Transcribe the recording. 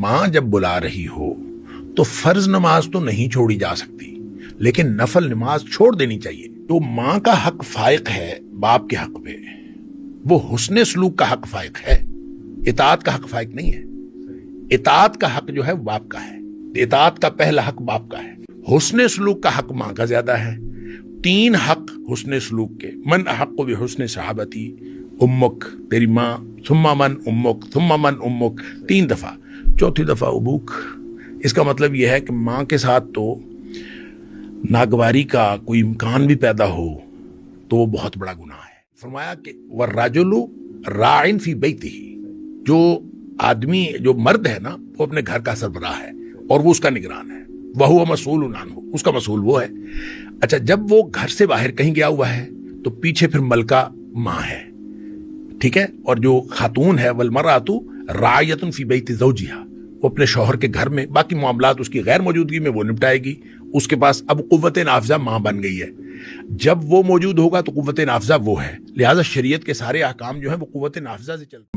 ماں جب بلا رہی ہو تو فرض نماز تو نہیں چھوڑی جا سکتی، لیکن نفل نماز چھوڑ دینی چاہیے۔ جو ماں کا حق فائق ہے باپ کے حق پہ، وہ حسن سلوک کا حق فائق ہے، اطاعت کا حق فائق نہیں ہے۔ اطاعت کا حق جو ہے باپ کا ہے، اطاعت کا پہلا حق باپ کا ہے، حسن سلوک کا حق ماں کا زیادہ ہے۔ 3 حق حسن سلوک کے، من احق بحسن صحابتی، امک تیری ماں، ثم من امک، ثم من امک، 3 دفعہ، 4تھی دفعہ ابوک۔ اس کا مطلب یہ ہے کہ ماں کے ساتھ تو ناگواری کا کوئی امکان بھی پیدا ہو تو وہ بہت بڑا گناہ ہے۔ فرمایا کہ وَالرَّجُلُ رَاعٍ فِي بَيْتِهِ، جو آدمی، جو مرد ہے نا، وہ اپنے گھر کا سربراہ ہے اور وہ اس کا نگران ہے، وَهُوَ مَسْئُولٌ عَنْهُ، اس کا مسئول وہ ہے۔ اچھا، جب وہ گھر سے باہر کہیں گیا ہوا ہے تو پیچھے پھر ملکہ ماں ہے، ٹھیک ہے، اور جو خاتون ہے وَالْمَرْأَةُ رَاعِيَةٌ فِي بَيْتِ زَوْجِهَا، وہ اپنے شوہر کے گھر میں باقی معاملات اس کی غیر موجودگی میں وہ نپٹائے گی۔ اس کے پاس اب قوت نافذہ ماں بن گئی ہے، جب وہ موجود ہوگا تو قوت نافذہ وہ ہے، لہٰذا شریعت کے سارے احکام جو ہیں وہ قوت نافذہ سے چلتے ہیں۔